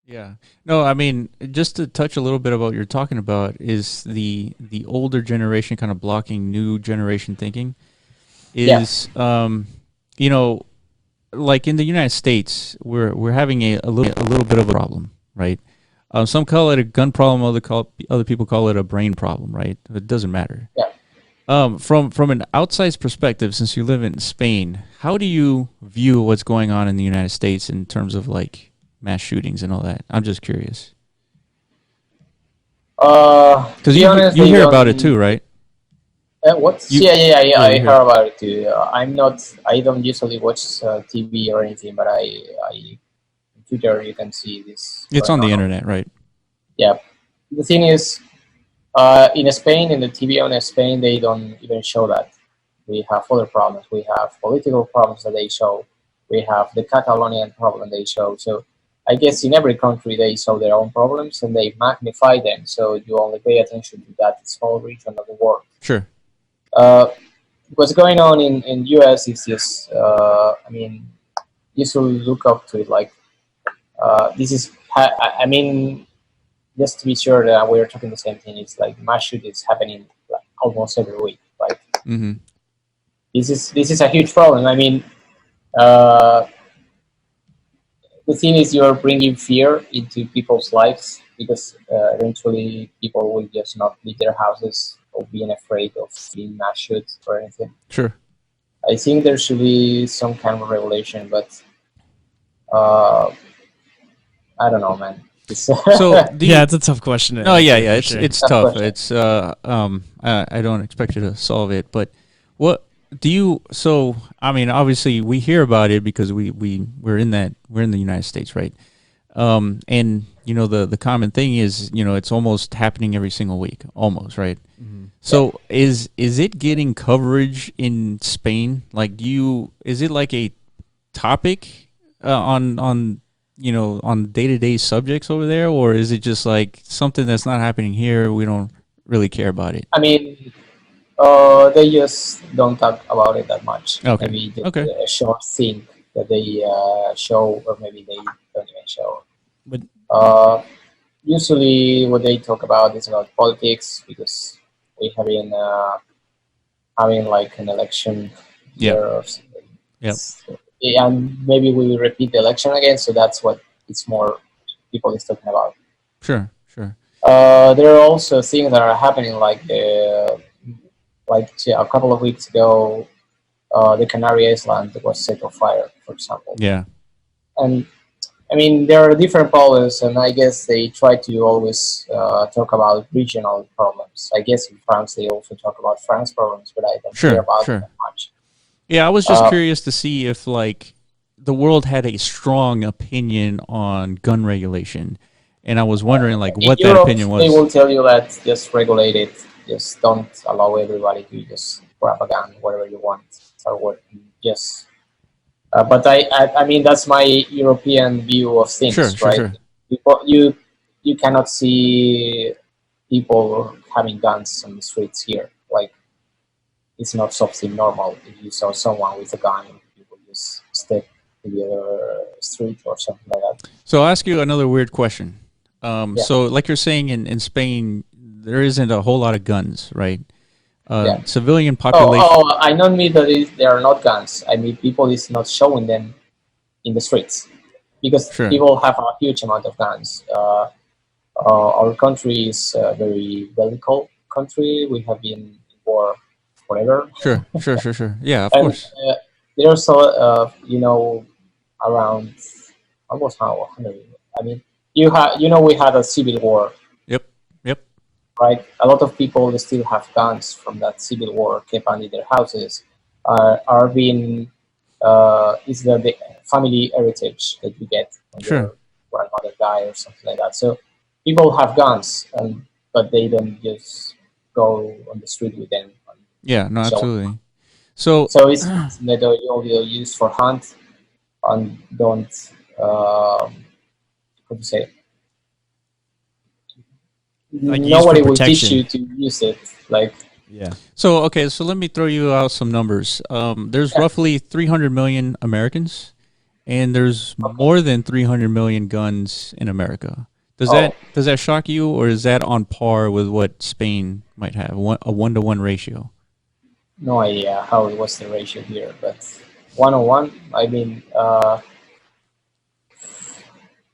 Yeah. No, I mean, just to touch a little bit about what you're talking about is the older generation kind of blocking new generation thinking Yeah, is you know, like in the United States, we're having a little bit of a problem, right? Some call it a gun problem, other people call it a brain problem, right? It doesn't matter. yeah. From an outside perspective, since you live in Spain, how do you view what's going on in the United States in terms of like mass shootings and all that? I'm just curious To because be honest, you they hear about it don't. too, right? What? You Yeah, yeah, yeah. yeah, I you hear. heard about it too. I'm not. I don't usually watch TV or anything, but I, on Twitter, you can see this It's going on the on. internet, right? Yeah. The thing is, in Spain, in the TV on Spain, they don't even show that. We have other problems. We have political problems that they show. We have the Catalonian problem they show. So I guess in every country they show their own problems and they magnify them. So you only pay attention to that small region of the world. Sure. Uh, what's going on in US is just, I mean, you should look up to it. Like this is, I mean, just to be sure that we're talking the same thing. It's like mass shootings happening like almost every week. Like Mm-hmm. this is a huge problem. I mean, uh, the thing is you're bringing fear into people's lives because eventually people will just not leave their houses or being afraid of being mass shot or anything. Sure. I think there should be some kind of regulation, but uh, I don't know, man. It's So a do Yeah, you? it's a tough question to No, yeah, answer yeah. for It's sure. it's tough tough. question. It's I don't expect you to solve it, but what do you? So I mean, obviously we hear about it because we're in the United States, right? And you know the common thing is it's almost happening every single week, almost, right? Yeah. So is it getting coverage in Spain? Like, is it like a topic on on day to day subjects over there, or is it just like something that's not happening here? We don't really care about it. I mean, they just don't talk about it that much. Okay, Maybe just okay, a short thing that they show, or maybe they don't even show. But Uh, Usually, what they talk about is about politics because we have been having like an election yep, year or something. yep, Yeah, and maybe we will repeat the election again, so that's what it's more people is talking about. sure, sure, There are also things that are happening, like a couple of weeks ago, the Canary Island was set on fire, for example. yeah, And I mean, there are different problems, and I guess they try to always talk about regional problems. I guess in France they also talk about France problems, but I don't care sure, about it sure. that much. Yeah, I was just Uh, curious to see if like the world had a strong opinion on gun regulation, and I was wondering like in what that Europe, opinion they was. will tell you that just regulate it, just don't allow everybody to just grab a gun whatever you want, or what, just. But I mean, that's my European view of Sure, things, sure, right? sure. You cannot see people having guns on the streets here. Like it's not something normal. If you saw someone with a gun, you would just step to the other street or something like that. So I'll ask you another weird question. Yeah, So like you're saying in Spain, there isn't a whole lot of guns, right? yeah. Civilian Oh, population. oh, I don't mean that they are not guns. I mean people is not showing them in the streets because Sure, people have a huge amount of guns. Our country is a very bellical country. We have been in war forever, sure, sure, sure, sure. Yeah, of and course. there's around almost how 100. I mean, we had a civil war, Yep, yep. right? A lot of people still have guns from that civil war kept under their houses. Are being is the family heritage that you get when Sure. your grandmother died or something like that. So people have guns, but they don't just go on the street with them and Yeah, no, show. absolutely. So, So it's something that you only use for hunt and don't how to say, like used for nobody will teach protection. you to use it. Like Yeah. so okay. So let me throw you out some numbers. There's yeah, roughly 300 million Americans, and there's Okay. more than 300 million guns in America. Oh, Does that shock you, or is that on par with what Spain might have, a 1-to-1 ratio? no idea how it was the ratio here, but 101. I mean,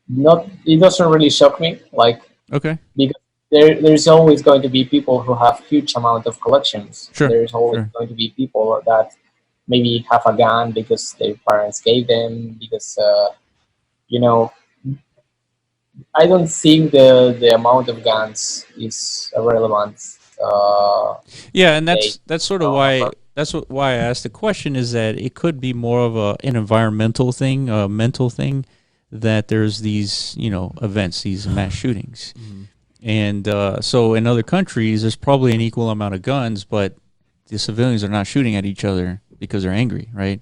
not. It doesn't really shock me, like Okay, because there's always going to be people who have huge amount of collections. sure, There's always sure. going to be people that maybe have a gun because their parents gave them because you know I don't think the amount of guns is a relevant Yeah, and debate. that's sort of why why I asked the question, is that it could be more of an environmental thing, a mental thing, that there's these events, these mass shootings, and so in other countries there's probably an equal amount of guns, but the civilians are not shooting at each other because they're angry, right?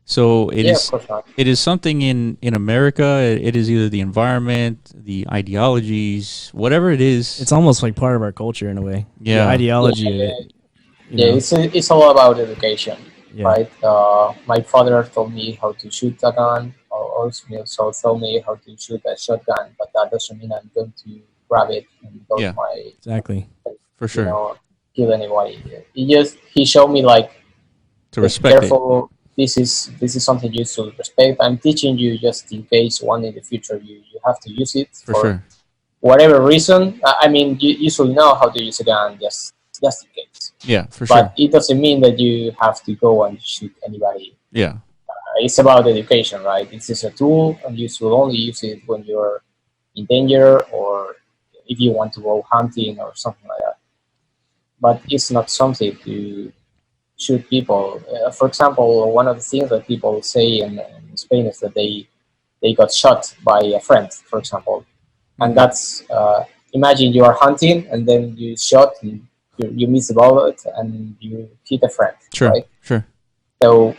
So Yeah, of course not. it is something in America. It is either the environment, the ideologies, whatever it is. It's almost like part of our culture in a way. The Yeah, Yeah, ideology of it, you yeah, know. it's all about education, Yeah. right? My father told me how to shoot a gun, or also told me how to shoot a shotgun, but that doesn't mean I'm going to grab it and load yeah, my, Exactly. for you sure. know, kill anybody. He showed me like, To be respect it, careful. This is something you should respect. I'm teaching you just in case one in the future you have to use it for for sure. whatever reason. I mean, you should know how to use a gun just in case. Yeah, for But sure. it doesn't mean that you have to go and shoot anybody. Yeah, It's about education, right? It's just a tool, and you should only use it when you're in danger or if you want to go hunting or something like that. But it's not something to shoot people. For example, one of the things that people say in Spain is that they got shot by a friend, for example, and hmm, that's imagine you are hunting and then you shot and you miss the bullet and you hit a friend, sure, right? sure. So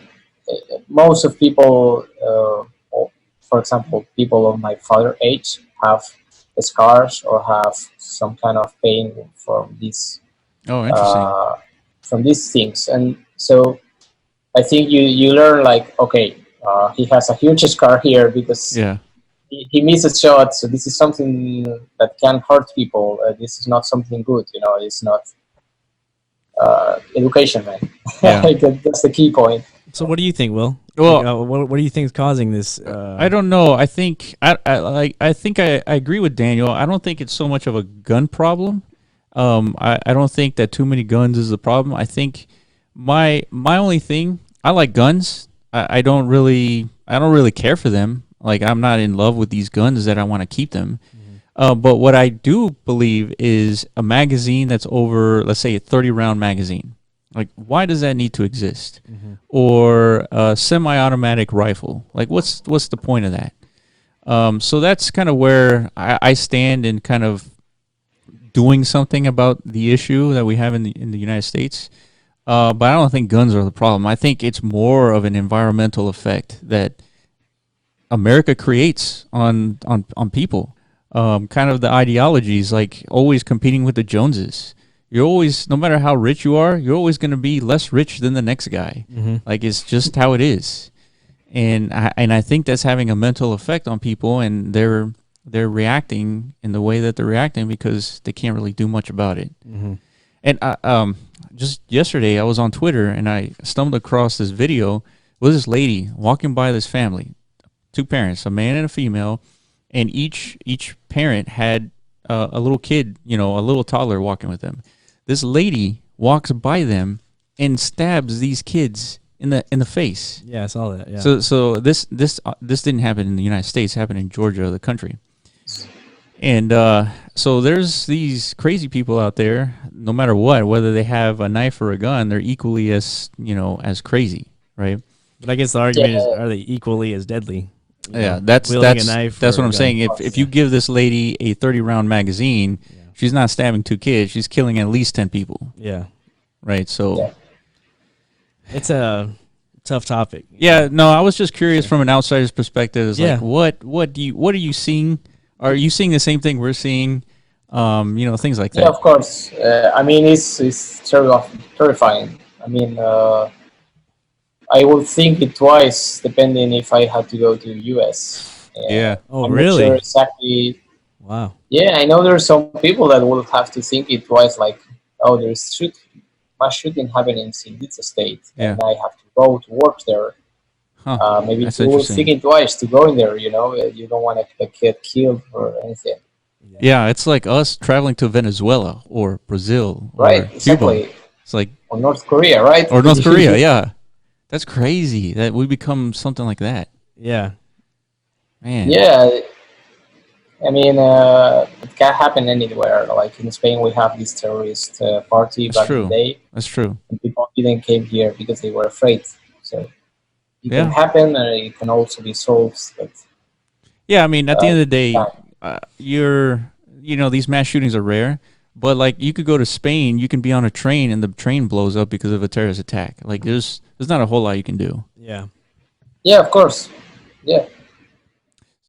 most of people, for example, people of my father age have scars or have some kind of pain Oh, interesting. uh, from these things, and so I think you learn like, okay, he has a huge scar here because Yeah, he missed a shot, so this is something that can hurt people. This is not something good, it's not education, man. yeah. That's the key point. So what do you think, Will? Like, Well, what do you think is causing this? I don't know. I think I think I agree with Daniel. I don't think it's so much of a gun problem. I don't think that too many guns is the problem. I think my only thing, I like guns. I don't really care for them. Like, I'm not in love with these guns that I want to keep them. But what I do believe is a magazine that's over, let's say, a 30-round magazine. Like, why does that need to exist? Or a semi-automatic rifle? Like, what's the point of that? So that's kind of where I stand in kind of doing something about the issue that we have in the United States. But I don't think guns are the problem. I think it's more of an environmental effect that America creates on people. Kind of the ideologies, like always competing with the Joneses. You're always, no matter how rich you are, you're always going to be less rich than the next guy. Like, it's just how it is, and I think that's having a mental effect on people, and they're reacting in the way that they're reacting because they can't really do much about it. And just yesterday, I was on Twitter and I stumbled across this video with this lady walking by this family, two parents, a man and a female, and each parent had a little kid, a little toddler walking with them. This lady walks by them and stabs these kids in the face. Yeah, I saw that. Yeah. So this didn't happen in the United States. It happened in Georgia, the country. And so there's these crazy people out there. No matter what, whether they have a knife or a gun, they're equally as as crazy, right? But I guess the argument is, Yeah, are they equally as deadly? You Yeah, know, that's wielding a knife. that's or what a I'm gun? saying. If you give this lady a 30-round magazine, she's not stabbing two kids. She's killing at least 10 people, Yeah, right? So yeah. it's a tough topic. yeah, no, I was just curious from an outsider's perspective. It's Yeah. like, what are you seeing? Are you seeing the same thing we're seeing? Things like Yeah, that. of course. I mean, it's terrifying. I mean, I would think it twice, depending if I had to go to US. Yeah. Oh, I'm not really? sure exactly. Wow. Yeah, I know there's some people that will have to think it twice, like, oh, there's mass shooting happening in this state, Yeah. and I have to go to work there. Huh. Maybe That's you will think interesting. it twice to go in there. You don't want to get killed or anything. Yeah, it's like us traveling to Venezuela or Brazil Right? or Cuba. Exactly. It's like Or North Korea, right? or North Korea. Yeah, that's crazy that we become something like that. Yeah. Man, Yeah, I mean, it can happen anywhere. Like in Spain, we have this terrorist party that's back in the true. day, That's true. and people didn't came here because they were afraid. So it can Yeah. happen, and it can also be solved. But Yeah, I mean, at the end of the day, time. these mass shootings are rare, but like you could go to Spain, you can be on a train and the train blows up because of a terrorist attack. Like there's not a whole lot you can do. Yeah. Yeah, of course. Yeah,